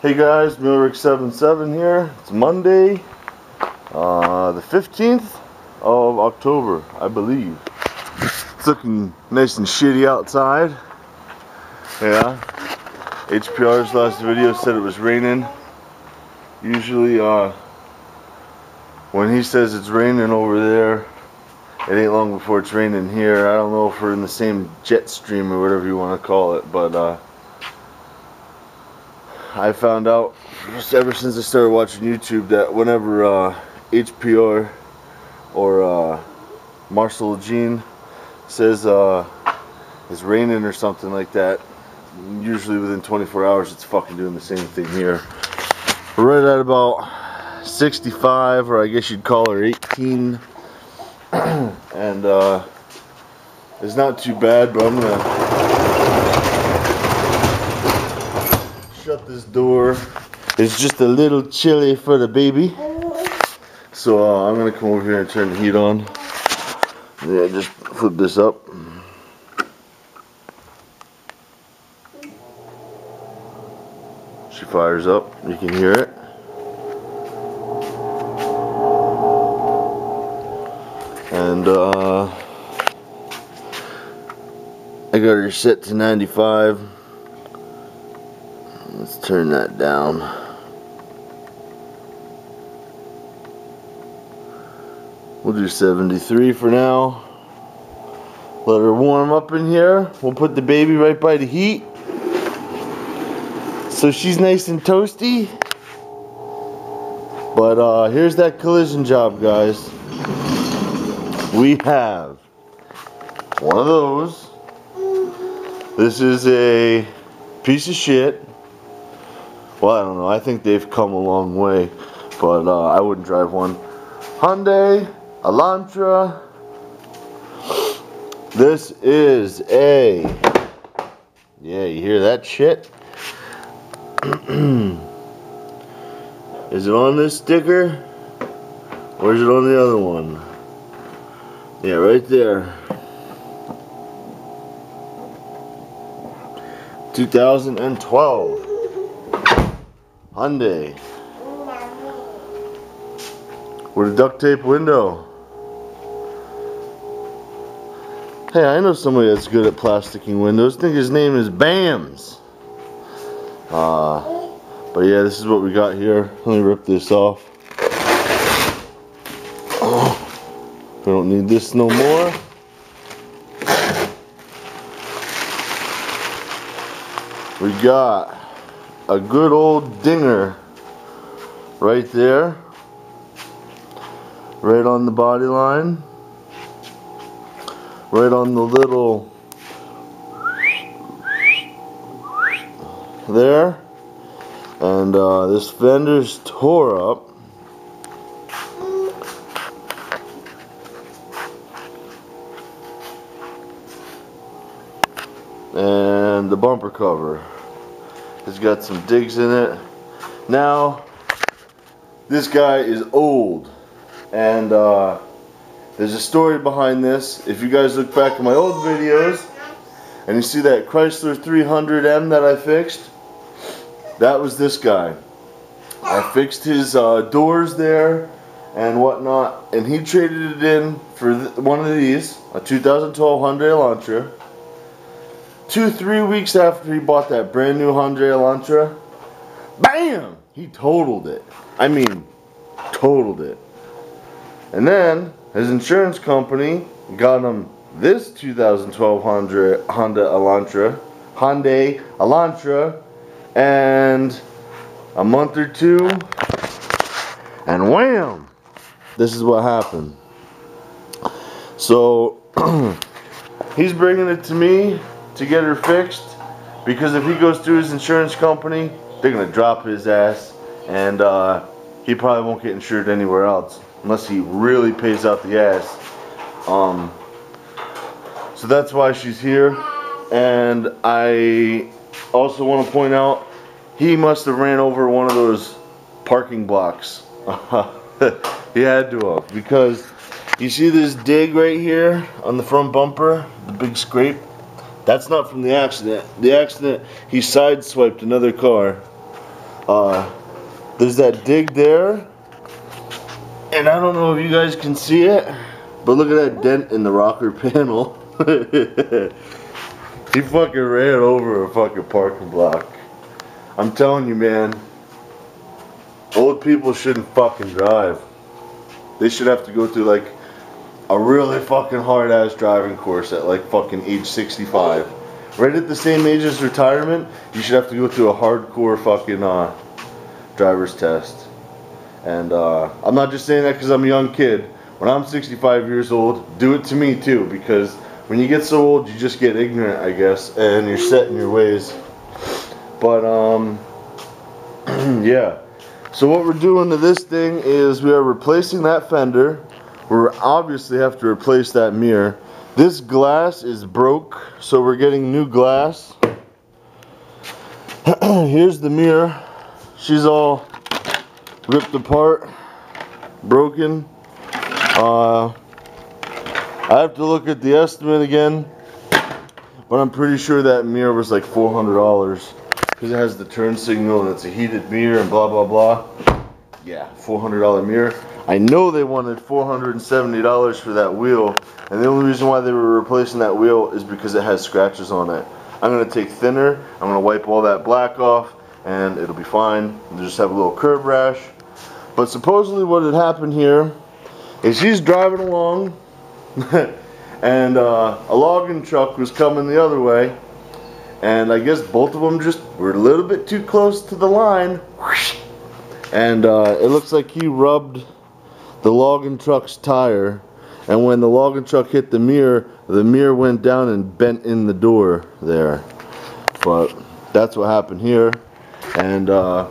Hey guys, Millrick77 here. It's Monday, the 15th of October, I believe. It's looking nice and shitty outside. Yeah. HPR's last video said it was raining. Usually, when he says it's raining over there, it ain't long before it's raining here. I don't know if we're in the same jet stream or whatever you want to call it, but I found out ever since I started watching YouTube that whenever HPR or Marcel Jean says it's raining or something like that, usually within 24 hours it's fucking doing the same thing here. We're right at about 65, or I guess you'd call her 18, and it's not too bad, but I'm gonna shut this door. It's just a little chilly for the baby, so I'm gonna come over here and turn the heat on. Yeah, just flip this up. She fires up, you can hear it. And I got her set to 95. Let's turn that down. We'll do 73 for now. Let her warm up in here. We'll put the baby right by the heat, so she's nice and toasty. But here's that collision job, guys. We have one of those. This is a piece of shit. Well, I don't know. I think they've come a long way, but I wouldn't drive one. Hyundai Elantra. This is a, yeah, you hear that shit? Is it on this sticker? Or is it on the other one? Yeah, right there. 2012 Hyundai with a duct tape window. Hey, I know somebody that's good at plasticking windows. I think his name is Bams. But yeah, this is what we got here. Let me rip this off. Oh, we don't need this no more. We got a good old dinger right there, right on the body line, right on the little there, and this fender's tore up. And the bumper cover has got some digs in it. Now, this guy is old, and there's a story behind this. If you guys look back at my old videos and you see that Chrysler 300M that I fixed, that was this guy. I fixed his doors there and whatnot, and he traded it in for one of these, a 2012 Hyundai Elantra. 2-3 weeks after he bought that brand new Hyundai Elantra, bam! He totaled it. I mean, totaled it. And then his insurance company got him this 2012 Hyundai Elantra, and a month or two, and wham! This is what happened. So he's bringing it to me to get her fixed, because if he goes to his insurance company, they're gonna drop his ass, and he probably won't get insured anywhere else unless he really pays out the ass. So that's why she's here. And I also want to point out, he must have ran over one of those parking blocks. He had to have, because you see this dig right here on the front bumper, the big scrape? That's not from the accident. The accident, he sideswiped another car. There's that dig there, and I don't know if you guys can see it, but look at that dent in the rocker panel. He fucking ran over a fucking parking block. I'm telling you, man, old people shouldn't fucking drive. They should have to go through like a really fucking hard ass driving course at like fucking age 65. Right at the same age as retirement, you should have to go through a hardcore fucking driver's test. And I'm not just saying that because I'm a young kid. When I'm 65 years old, do it to me too, because when you get so old, you just get ignorant, I guess, and you're set in your ways. But yeah. So what we're doing to this thing is we are replacing that fender. We obviously have to replace that mirror. This glass is broke, so we're getting new glass. Here's the mirror. She's all ripped apart, broken. I have to look at the estimate again, but I'm pretty sure that mirror was like $400 because it has the turn signal and it's a heated mirror and blah blah blah. Yeah, $400 mirror. I know they wanted $470 for that wheel, and the only reason why they were replacing that wheel is because it has scratches on it. I'm going to take thinner, I'm going to wipe all that black off, and it'll be fine. You'll just have a little curb rash. But supposedly what had happened here is she's driving along, and a logging truck was coming the other way, and I guess both of them just were a little bit too close to the line, and it looks like he rubbed the logging truck's tire, and when the logging truck hit the mirror went down and bent in the door there. But that's what happened here. And a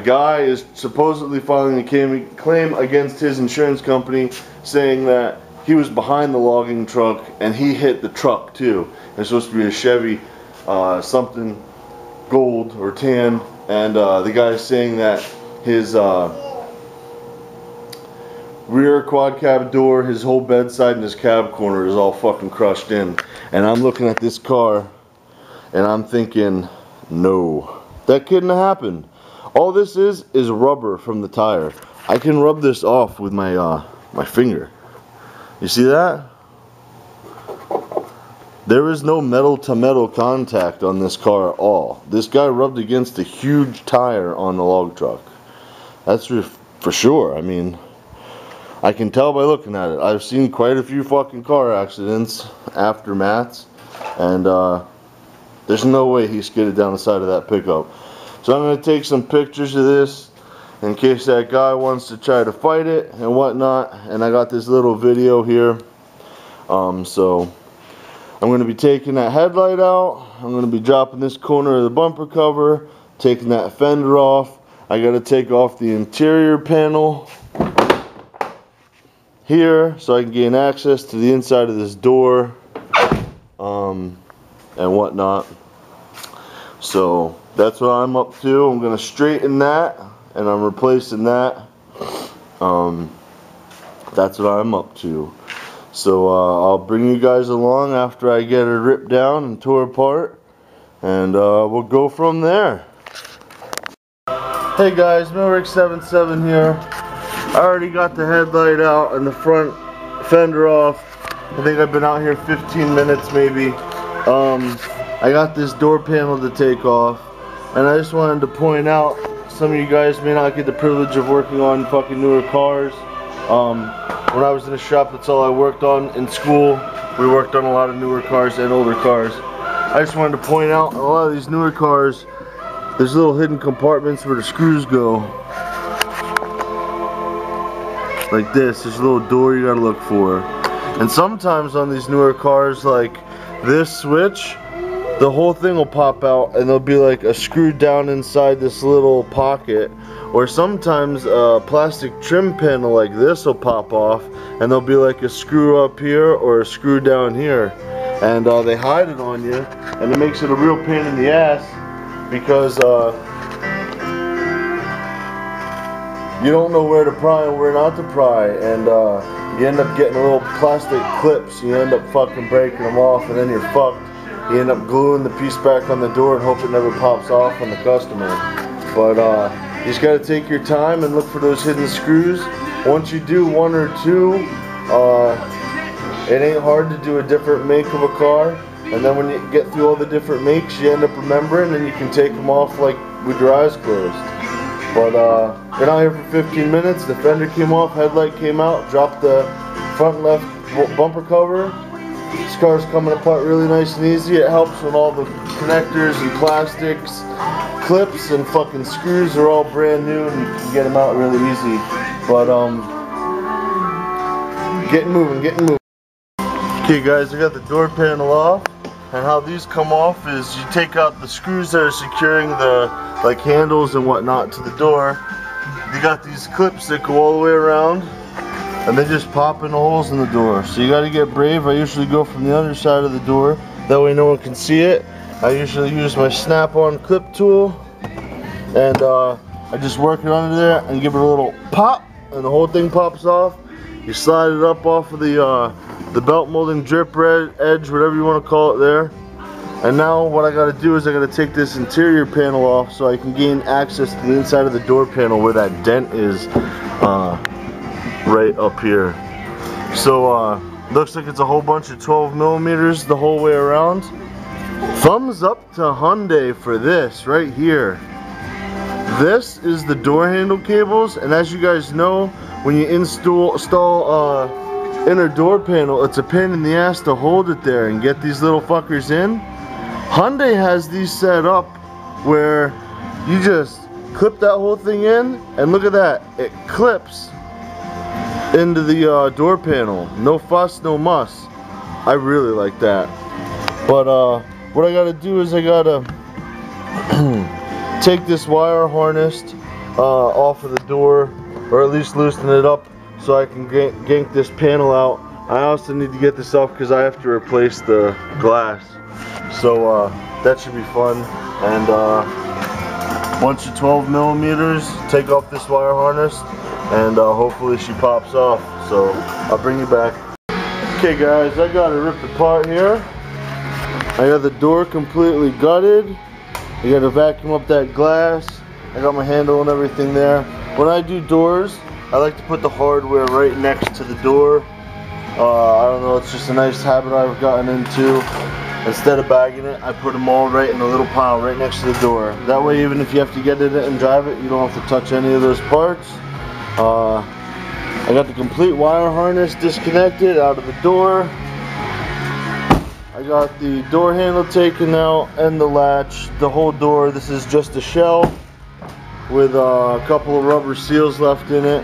guy is supposedly filing a claim against his insurance company, saying that he was behind the logging truck and he hit the truck too. It's supposed to be a Chevy something gold or tan, and the guy is saying that his rear quad cab door, his whole bedside, and his cab corner is all fucking crushed in. And I'm looking at this car and I'm thinking, no, that couldn't have happened. All this is rubber from the tire. I can rub this off with my my finger. You see that? There is no metal to metal contact on this car at all. This guy rubbed against a huge tire on the log truck. That's for sure. I mean, I can tell by looking at it. I've seen quite a few fucking car accidents, aftermaths, and there's no way he skidded down the side of that pickup. So I'm going to take some pictures of this in case that guy wants to try to fight it and whatnot. And I got this little video here. So I'm going to be taking that headlight out. I'm going to be dropping this corner of the bumper cover, taking that fender off. I got to take off the interior panel here so I can gain access to the inside of this door and whatnot. So that's what I'm up to. I'm going to straighten that, and I'm replacing that. That's what I'm up to. So I'll bring you guys along after I get her ripped down and tore apart, and we'll go from there. Hey guys, Millrick77 here. I already got the headlight out and the front fender off. I think I've been out here 15 minutes maybe. I got this door panel to take off, and I just wanted to point out, some of you guys may not get the privilege of working on fucking newer cars. When I was in a shop, that's all I worked on. In school, we worked on a lot of newer cars and older cars. I just wanted to point out, a lot of these newer cars, there's little hidden compartments where the screws go. Like this, there's a little door you gotta look for. And sometimes on these newer cars, like this switch, the whole thing will pop out and there'll be like a screw down inside this little pocket. Or sometimes a plastic trim panel like this will pop off and there'll be like a screw up here or a screw down here. And they hide it on you, and it makes it a real pain in the ass because you don't know where to pry and where not to pry, and you end up getting a little plastic clips. You end up fucking breaking them off, and then you're fucked. You end up gluing the piece back on the door and hope it never pops off on the customer. But you just got to take your time and look for those hidden screws. Once you do one or two, it ain't hard to do a different make of a car. And then when you get through all the different makes, you end up remembering, and you can take them off like with your eyes closed. But been out here for 15 minutes. The fender came off, headlight came out, dropped the front left bumper cover. This car's coming apart really nice and easy. It helps when all the connectors and plastics, clips and fucking screws are all brand new, and you can get them out really easy. But getting moving. Okay guys, I got the door panel off, and how these come off is you take out the screws that are securing the like handles and whatnot to the door. You got these clips that go all the way around, and they just pop in the holes in the door. So you got to get brave. I usually go from the underside of the door, that way no one can see it. I usually use my snap-on clip tool, and I just work it under there and give it a little pop, and the whole thing pops off. You slide it up off of the belt molding drip edge, whatever you want to call it there. And now what I got to do is I got to take this interior panel off so I can gain access to the inside of the door panel where that dent is right up here. So looks like it's a whole bunch of 12 millimeters the whole way around. Thumbs up to Hyundai for this right here. This is the door handle cables, and as you guys know, when you install inner door panel, it's a pain in the ass to hold it there and get these little fuckers in. Hyundai has these set up where you just clip that whole thing in, and look at that, it clips into the door panel. No fuss, no muss. I really like that. But what I gotta do is I gotta take this wire harness off of the door, or at least loosen it up so I can gank this panel out. I also need to get this off because I have to replace the glass. So that should be fun. And bunch of 12 millimeters, take off this wire harness, and hopefully she pops off. So I'll bring you back. Okay guys, I got it ripped apart here. I got the door completely gutted. I got to vacuum up that glass. I got my handle and everything there. When I do doors, I like to put the hardware right next to the door. I don't know, it's just a nice habit I've gotten into. Instead of bagging it, I put them all right in a little pile right next to the door. That way, even if you have to get in it and drive it, you don't have to touch any of those parts. I got the complete wire harness disconnected out of the door. I got the door handle taken out and the latch, the whole door. This is just a shell with a couple of rubber seals left in it.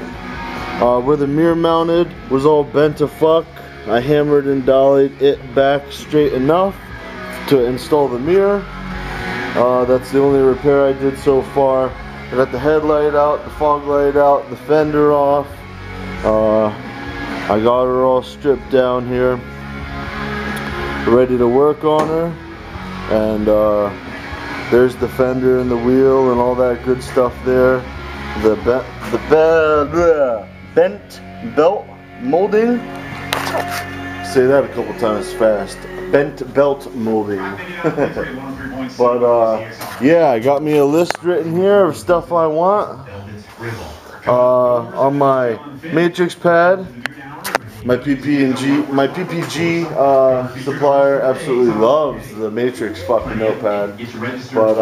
Where the mirror mounted was all bent to fuck. I hammered and dollied it back straight enough to install the mirror. That's the only repair I did so far. I got the headlight out, the fog light out, the fender off. I got her all stripped down here, ready to work on her. And there's the fender and the wheel and all that good stuff there. The bent belt molding. Say that a couple times fast. Bent belt molding. But yeah, I got me a list written here of stuff I want. On my matrix pad, my PPG supplier absolutely loves the matrix fucking notepad. But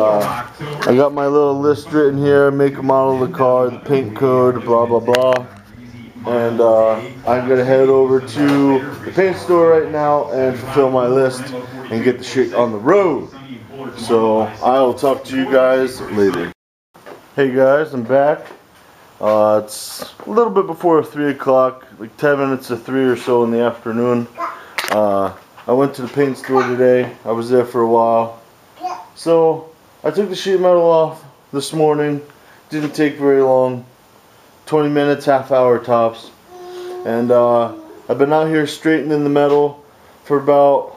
I got my little list written here, make and model of the car, the paint code, blah blah blah. And I'm gonna head over to the paint store right now and fulfill my list and get the shit on the road. So I'll talk to you guys later. Hey guys, I'm back. It's a little bit before 3 o'clock, like 10 minutes to 3 or so in the afternoon. I went to the paint store today. I was there for a while. So I took the sheet metal off this morning. Didn't take very long. 20 minutes, half hour tops. And I've been out here straightening the metal for about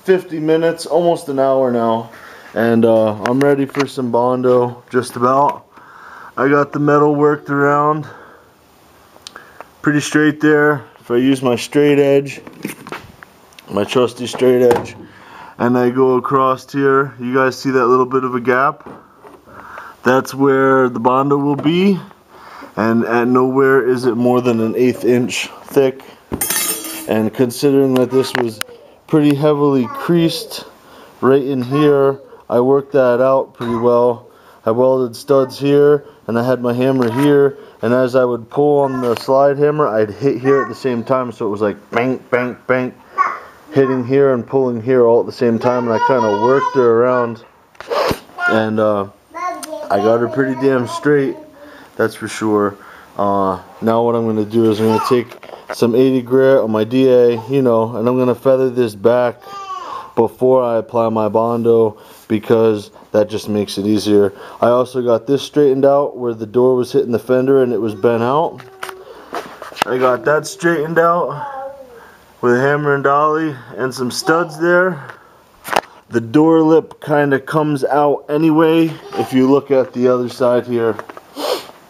50 minutes, almost an hour now. And I'm ready for some Bondo, just about. I got the metal worked around pretty straight there. If I use my straight edge, my trusty straight edge, and I go across here, you guys see that little bit of a gap? that's where the Bondo will be, and at nowhere is it more than an 1/8 inch thick. And considering that this was pretty heavily creased right in here, I worked that out pretty well. I welded studs here, and I had my hammer here, and as I would pull on the slide hammer, I'd hit here at the same time, so it was like bang, bang, bang, hitting here and pulling here all at the same time, and I kind of worked her around, and I got her pretty damn straight, that's for sure. Now what I'm going to do is I'm going to take some 80 grit on my DA, you know, and I'm going to feather this back before I apply my Bondo, because that just makes it easier. I also got this straightened out where the door was hitting the fender and it was bent out. I got that straightened out with a hammer and dolly and some studs there. The door lip kind of comes out anyway. If you look at the other side here,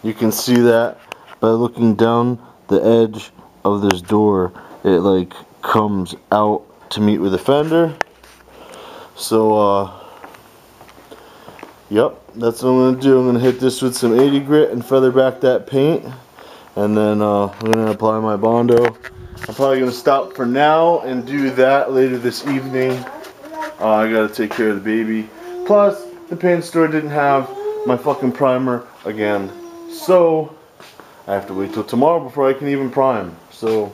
you can see that by looking down the edge of this door, it like comes out to meet with the fender. So yep, that's what I'm going to do. I'm going to hit this with some 80 grit and feather back that paint, and then I'm going to apply my Bondo. I'm probably going to stop for now and do that later this evening. I got to take care of the baby. Plus, the paint store didn't have my fucking primer again, so I have to wait till tomorrow before I can even prime. So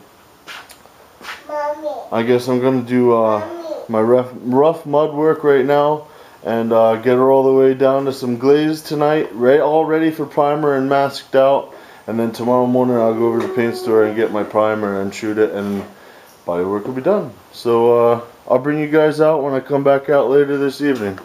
I guess I'm going to do my rough mud work right now, and get her all the way down to some glaze tonight, all ready for primer and masked out. And then tomorrow morning I'll go over to the paint store and get my primer and shoot it, and body work will be done. So I'll bring you guys out when I come back out later this evening.